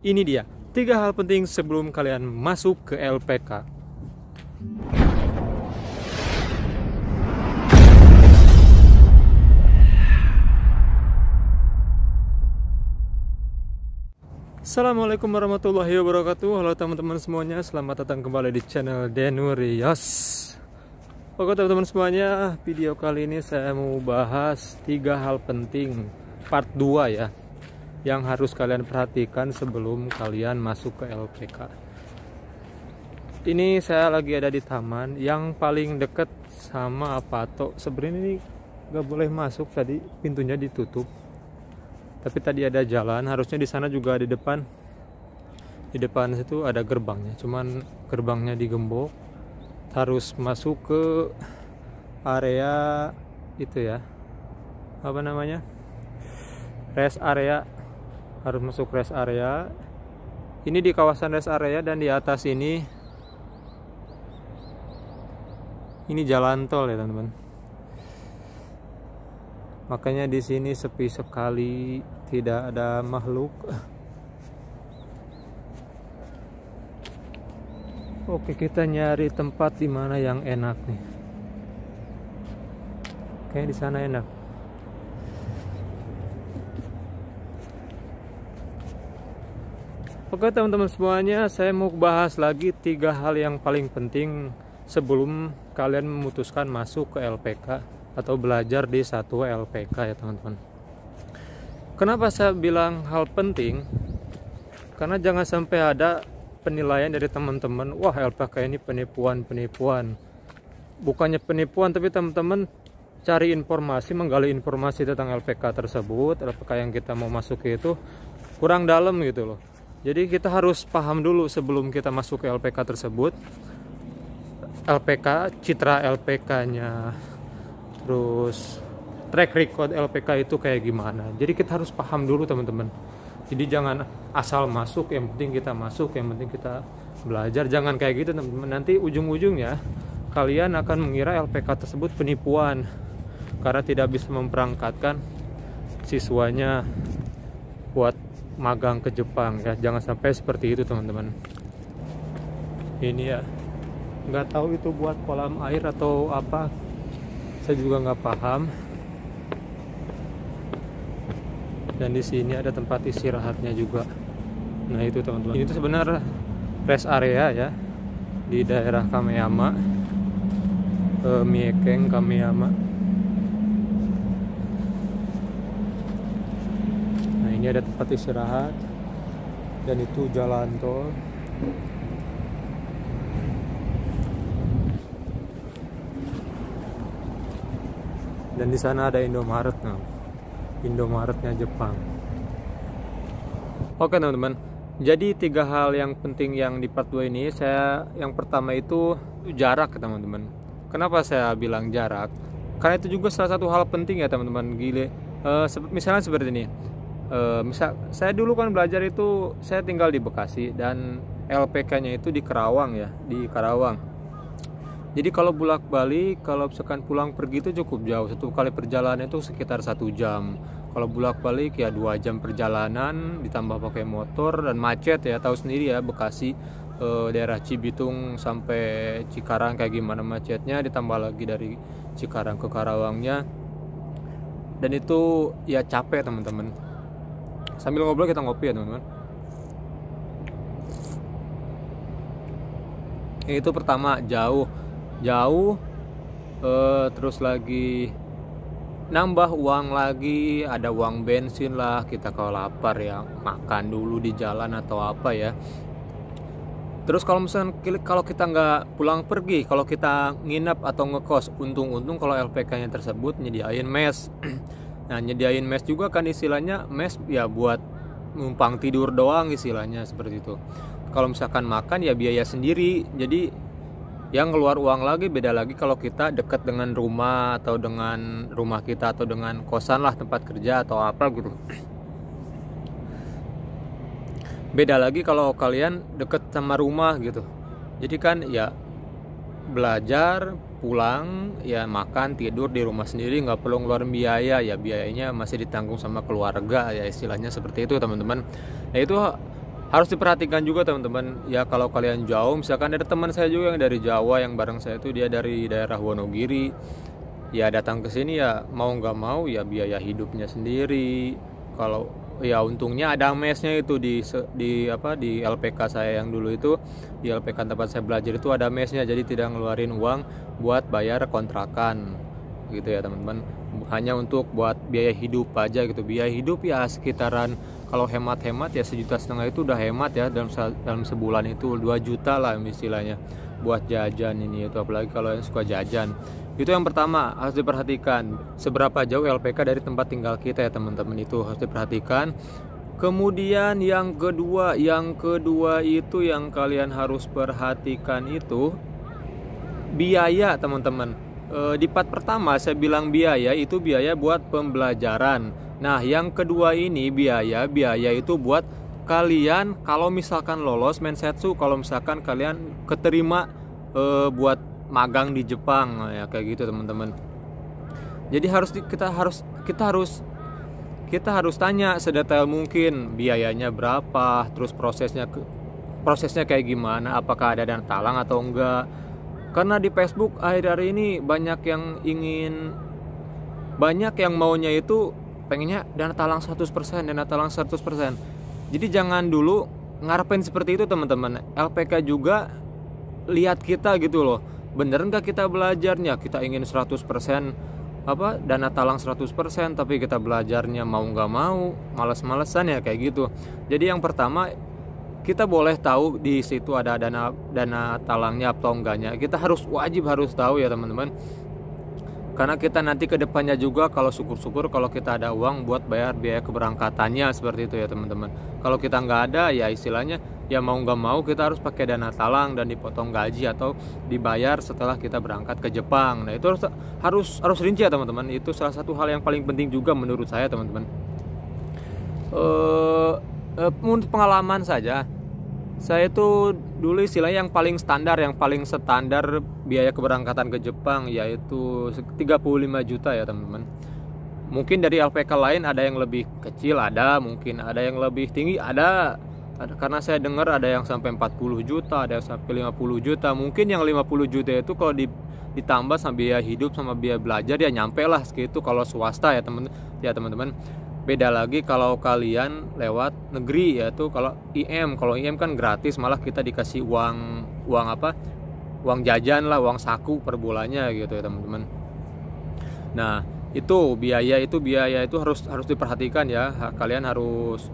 Ini dia 3 hal penting sebelum kalian masuk ke LPK. Assalamualaikum warahmatullahi wabarakatuh. Halo teman-teman semuanya, selamat datang kembali di channel Denurios. Oke teman-teman semuanya, video kali ini saya mau bahas 3 hal penting part 2 ya, yang harus kalian perhatikan sebelum kalian masuk ke LPK. Ini saya lagi ada di taman yang paling deket sama Apato. Sebenarnya ini nggak boleh masuk, tadi pintunya ditutup. Tapi tadi ada jalan, harusnya di sana juga di depan. Di depan situ ada gerbangnya, cuman gerbangnya digembok. Harus masuk ke area itu ya. Apa namanya? Rest area. Harus masuk rest area. Ini di kawasan rest area dan di atas ini jalan tol ya teman-teman. Makanya di sini sepi sekali, tidak ada makhluk. Oke, kita nyari tempat di mana yang enak nih. Kayaknya di sana enak. Oke teman-teman semuanya, saya mau bahas lagi 3 hal yang paling penting sebelum kalian memutuskan masuk ke LPK atau belajar di satu LPK ya teman-teman. Kenapa saya bilang hal penting? Karena jangan sampai ada penilaian dari teman-teman, wah LPK ini penipuan. Bukannya penipuan, tapi teman-teman cari informasi, menggali informasi tentang LPK tersebut, LPK yang kita mau masuk itu kurang dalam gitu loh. Jadi kita harus paham dulu sebelum kita masuk ke LPK tersebut. LPK, citra LPK-nya, terus track record LPK itu kayak gimana. Jadi kita harus paham dulu teman-teman. Jadi jangan asal masuk, yang penting kita masuk, yang penting kita belajar. Jangan kayak gitu teman-teman. Nanti ujung-ujungnya kalian akan mengira LPK tersebut penipuan karena tidak bisa memberangkatkan siswanya buat magang ke Jepang ya. Jangan sampai seperti itu teman-teman. Ini ya, nggak tahu itu buat kolam air atau apa, saya juga nggak paham. Dan di sini ada tempat istirahatnya juga. Nah itu teman-teman, ini tuh sebenarnya rest area ya, di daerah Kameyama, Miekeng Kameyama. Ini ada tempat istirahat dan itu jalan tol. Dan di sana ada Indomaret, nah. Indomaretnya Jepang. Oke teman-teman, jadi 3 hal yang penting yang di part 2 ini, yang pertama itu jarak teman-teman. Kenapa saya bilang jarak? Karena itu juga salah satu hal penting ya teman-teman. Misalnya seperti ini. Misal saya dulu kan belajar itu, saya tinggal di Bekasi dan LPK-nya itu di Karawang ya, di Karawang. Jadi kalau bolak-balik, kalau misalkan pulang pergi itu cukup jauh. Satu kali perjalanan itu sekitar 1 jam. Kalau bolak-balik ya 2 jam perjalanan, ditambah pakai motor dan macet ya, tahu sendiri ya Bekasi, daerah Cibitung sampai Cikarang kayak gimana macetnya, ditambah lagi dari Cikarang ke Karawangnya. Dan itu ya capek teman-teman. Sambil ngobrol kita ngopi ya teman-teman. Itu pertama, jauh, terus lagi nambah uang lagi, ada uang bensin lah, kita kalau lapar ya makan dulu di jalan atau apa ya. Terus kalau misalnya kalau kita nggak pulang pergi, kalau kita nginep atau ngekos, untung-untung kalau LPK-nya tersebut nyediain mes. Nah nyediain mes juga kan istilahnya, mes ya buat numpang tidur doang istilahnya seperti itu. Kalau misalkan makan ya biaya sendiri, jadi yang keluar uang lagi. Beda lagi kalau kita dekat dengan rumah atau dengan rumah kita atau dengan kosan lah, tempat kerja atau apa gitu. Beda lagi kalau kalian deket sama rumah gitu. Jadi kan ya belajar, pulang, ya makan, tidur di rumah sendiri, nggak perlu ngeluarin biaya, ya biayanya masih ditanggung sama keluarga ya, istilahnya seperti itu teman-teman. Nah itu harus diperhatikan juga teman-teman ya. Kalau kalian jauh, misalkan ada teman saya juga yang dari Jawa yang bareng saya itu dia dari daerah Wonogiri, ya datang ke sini ya mau nggak mau ya biaya hidupnya sendiri. Kalau ya untungnya ada mesnya itu di LPK saya yang dulu itu, di LPK tempat saya belajar itu ada mesnya, jadi tidak ngeluarin uang buat bayar kontrakan gitu ya teman-teman, hanya untuk buat biaya hidup aja gitu. Biaya hidup ya sekitaran, kalau hemat-hemat ya 1,5 juta itu udah hemat ya, dalam sebulan itu 2 juta lah istilahnya buat jajan ini itu, apalagi kalau yang suka jajan. Itu yang pertama harus diperhatikan, seberapa jauh LPK dari tempat tinggal kita ya teman-teman, itu harus diperhatikan. Kemudian yang kedua itu yang kalian harus perhatikan itu biaya teman-teman. Di part pertama saya bilang biaya itu biaya buat pembelajaran. Nah yang kedua ini biaya itu buat kalian kalau misalkan lolos Mensetsu, kalau misalkan kalian keterima buat magang di Jepang ya, kayak gitu teman-teman. Jadi kita harus tanya sedetail mungkin biayanya berapa, terus prosesnya kayak gimana, apakah ada dana talang atau enggak. Karena di Facebook akhir-akhir ini banyak yang maunya itu pengennya dana talang 100%. Jadi jangan dulu ngarepin seperti itu teman-teman. LPK juga lihat kita gitu loh, bener nggak kita belajarnya. Kita ingin 100% dana talang 100%, tapi kita belajarnya mau nggak mau, malas-malesan ya kayak gitu. Jadi yang pertama kita boleh tahu di situ ada dana talangnya atau enggaknya. Kita wajib harus tahu ya teman-teman. Karena kita nanti ke depannya juga kalau syukur-syukur kalau kita ada uang buat bayar biaya keberangkatannya, seperti itu ya teman-teman. Kalau kita nggak ada ya istilahnya ya mau nggak mau kita harus pakai dana talang dan dipotong gaji atau dibayar setelah kita berangkat ke Jepang. Nah itu harus rinci ya teman-teman. Itu salah satu hal yang paling penting juga menurut saya teman-teman. Menurut pengalaman saja, saya itu dulu istilahnya yang paling standar biaya keberangkatan ke Jepang yaitu 35 juta ya teman-teman. Mungkin dari LPK lain ada yang lebih kecil, mungkin ada yang lebih tinggi, ada karena saya dengar ada yang sampai 40 juta, ada yang sampai 50 juta. Mungkin yang 50 juta itu kalau ditambah sama biaya hidup sama biaya belajar ya nyampe lah segitu kalau swasta ya teman-teman. Beda lagi kalau kalian lewat negeri, yaitu kalau IM kan gratis, malah kita dikasih uang jajan lah, uang saku per bulannya gitu ya teman-teman. Nah itu biaya itu harus diperhatikan ya. Kalian harus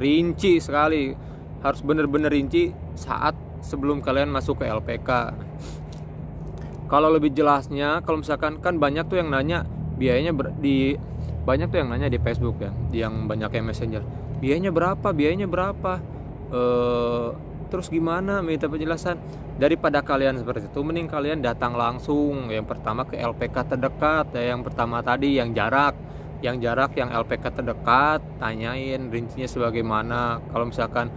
rinci sekali, harus bener-bener rinci saat sebelum kalian masuk ke LPK. Kalau lebih jelasnya, kalau misalkan kan banyak tuh yang nanya biayanya banyak tuh yang nanya di Facebook ya, yang banyak yang messenger, biayanya berapa, terus gimana, minta penjelasan. Daripada kalian seperti itu, mending kalian datang langsung yang pertama ke LPK terdekat ya. Yang pertama tadi yang jarak yang LPK terdekat, tanyain rincinya sebagaimana. Kalau misalkan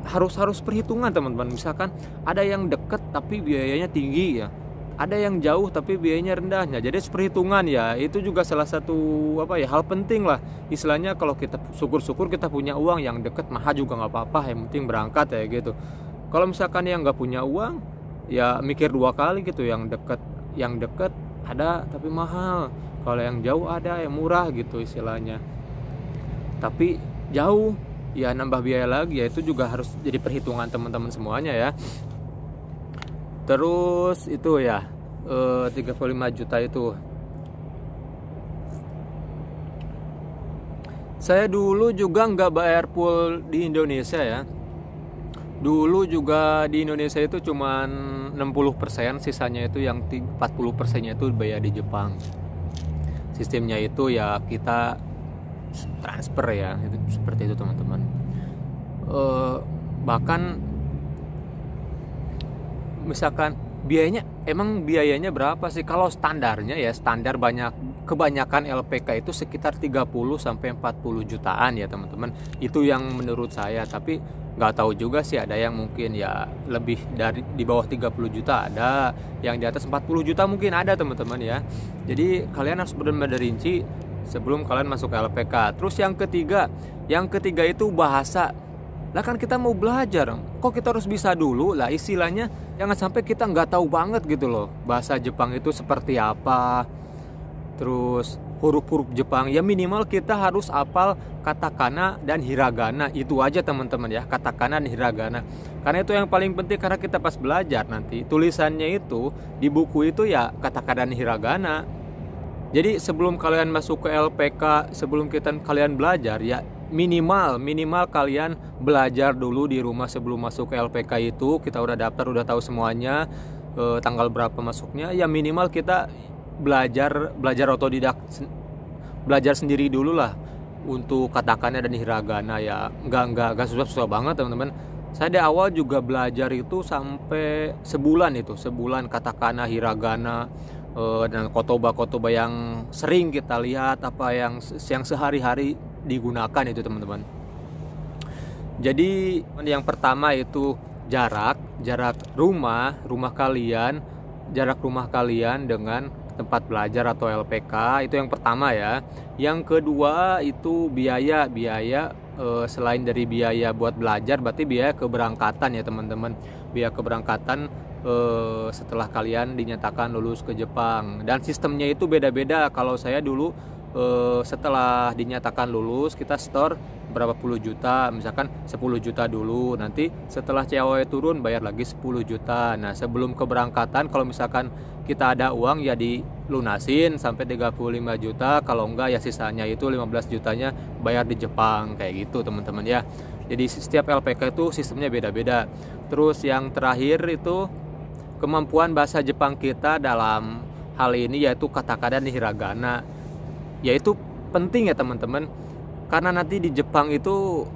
harus perhitungan teman-teman, misalkan ada yang deket tapi biayanya tinggi ya, ada yang jauh tapi biayanya rendahnya. Jadi perhitungan ya, itu juga salah satu hal penting lah. Istilahnya kalau kita syukur-syukur kita punya uang, yang deket mahal juga nggak apa-apa, yang penting berangkat ya gitu. Kalau misalkan yang nggak punya uang ya mikir 2 kali gitu. Yang deket ada tapi mahal, kalau yang jauh ada yang murah gitu istilahnya. Tapi jauh ya nambah biaya lagi ya, itu juga harus jadi perhitungan teman-teman semuanya ya. Terus itu ya 35 juta itu. Saya dulu juga nggak bayar full di Indonesia ya. Dulu juga di Indonesia itu cuman 60%, sisanya itu yang 40%-nya itu bayar di Jepang. Sistemnya itu ya kita transfer ya, itu seperti itu teman-teman. Bahkan misalkan biayanya berapa sih? Kalau standarnya ya, kebanyakan LPK itu sekitar 30 sampai 40 jutaan ya teman-teman. Itu yang menurut saya, tapi nggak tahu juga sih, ada yang mungkin ya lebih dari di bawah 30 juta ada, yang di atas 40 juta mungkin ada teman-teman ya. Jadi kalian harus benar-benar rinci sebelum kalian masuk ke LPK. Terus yang ketiga itu bahasa. Lah kan kita mau belajar, kok kita harus bisa dulu lah, istilahnya jangan sampai kita nggak tahu banget gitu loh bahasa Jepang itu seperti apa. Terus huruf-huruf Jepang ya minimal kita harus hafal katakana dan hiragana, itu aja teman-teman ya, katakana dan hiragana. Karena itu yang paling penting, karena kita pas belajar nanti tulisannya itu di buku itu ya katakana dan hiragana. Jadi sebelum kalian masuk ke LPK, sebelum kalian belajar ya minimal kalian belajar dulu di rumah sebelum masuk ke LPK itu. Kita udah daftar, udah tahu semuanya, tanggal berapa masuknya, ya minimal kita belajar otodidak, belajar sendiri dulu lah untuk katakana dan hiragana ya. Nggak susah banget teman-teman. Saya di awal juga belajar itu sampai sebulan katakana, hiragana, dan kotoba yang sering kita lihat, apa yang sehari-hari digunakan itu teman-teman. Jadi yang pertama itu jarak rumah kalian dengan tempat belajar atau LPK, itu yang pertama ya. Yang kedua itu biaya selain dari biaya buat belajar, berarti biaya keberangkatan ya teman-teman. Biaya keberangkatan setelah kalian dinyatakan lulus ke Jepang, dan sistemnya itu beda-beda. Kalau saya dulu setelah dinyatakan lulus kita store berapa puluh juta, misalkan 10 juta dulu, nanti setelah COE turun bayar lagi 10 juta. Nah sebelum keberangkatan kalau misalkan kita ada uang ya dilunasin sampai 35 juta, kalau enggak ya sisanya itu 15 jutanya bayar di Jepang, kayak gitu teman-teman ya. Jadi setiap LPK itu sistemnya beda-beda. Terus yang terakhir itu kemampuan bahasa Jepang kita dalam hal ini yaitu katakana dan hiragana, yaitu penting ya teman-teman. Karena nanti di Jepang itu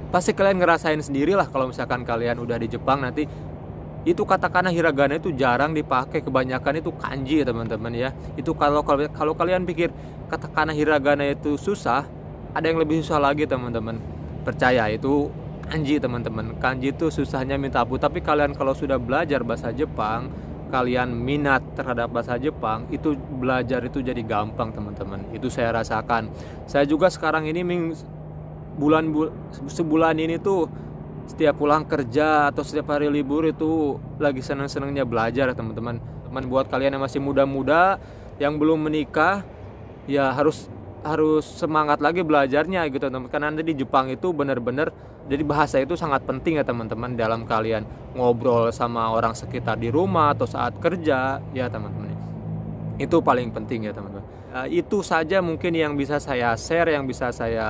pasti kalian ngerasain sendiri lah, kalau misalkan kalian udah di Jepang nanti itu katakana hiragana itu jarang dipakai, kebanyakan itu kanji ya teman-teman ya. Itu kalau kalian pikir katakana hiragana itu susah, ada yang lebih susah lagi teman-teman. Percaya, itu kanji teman-teman. Kanji itu susahnya minta ampun. Tapi kalian kalau sudah belajar bahasa Jepang, kalian minat terhadap bahasa Jepang, itu belajar itu jadi gampang teman-teman. Itu saya rasakan. Saya juga sekarang ini sebulan ini tuh setiap pulang kerja atau setiap hari libur itu lagi seneng-senengnya belajar teman-teman. Buat kalian yang masih muda-muda, yang belum menikah, ya harus semangat lagi belajarnya gitu teman-teman. Karena nanti di Jepang itu benar-benar, jadi bahasa itu sangat penting ya teman-teman dalam kalian ngobrol sama orang sekitar di rumah atau saat kerja ya teman-teman. Itu paling penting ya teman-teman. Itu saja mungkin yang bisa saya share, yang bisa saya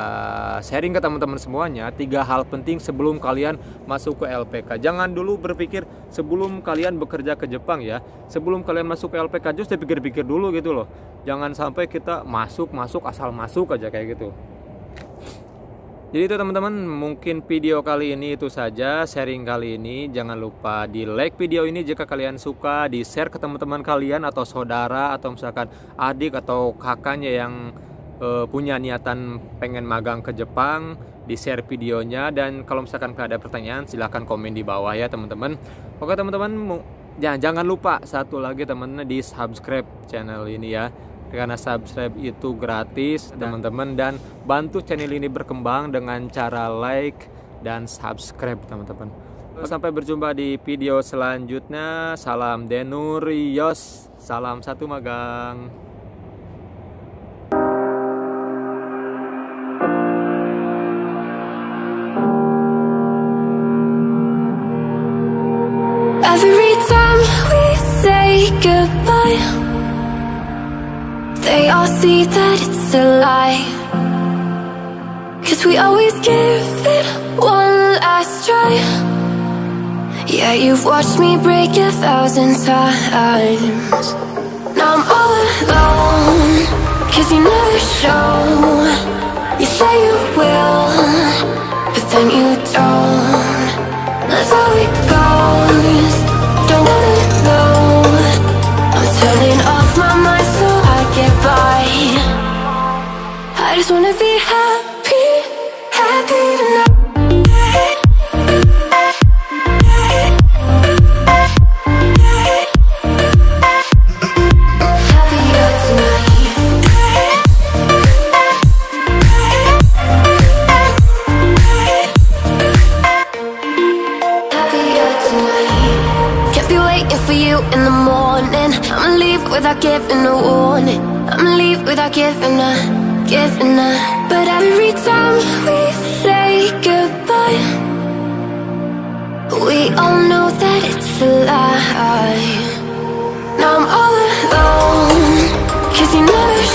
sharing ke teman-teman semuanya. 3 hal penting sebelum kalian masuk ke LPK. Jangan dulu berpikir sebelum kalian bekerja ke Jepang ya. Sebelum kalian masuk ke LPK just dipikir-pikir dulu gitu loh. Jangan sampai kita masuk asal masuk aja kayak gitu. Jadi itu teman-teman, mungkin video kali ini itu saja, sharing kali ini. Jangan lupa di like video ini jika kalian suka, di share ke teman-teman kalian atau saudara atau misalkan adik atau kakaknya yang punya niatan pengen magang ke Jepang, di share videonya. Dan kalau misalkan ada pertanyaan silahkan komen di bawah ya teman-teman. Oke teman-teman, jangan lupa satu lagi teman-teman, di subscribe channel ini ya. Karena subscribe itu gratis teman-teman, dan bantu channel ini berkembang dengan cara like dan subscribe teman-teman. Sampai berjumpa di video selanjutnya. Salam Denurios, salam satu magang. Every time we say goodbye, they all see that it's a lie. 'Cause we always give it one last try. Yeah, you've watched me break 1,000 times. Now I'm all alone, 'cause you never show. You say you will, but then you don't. That's how it goes. Don't wanna know. I'm turning off my mind so I get by. I just wanna be happy, happy tonight. Happier tonight. for you in the morning. I'ma leave without giving a warning. I'ma leave without giving a. But every time we say goodbye, we all know that it's a lie. Now I'm all alone, 'cause you never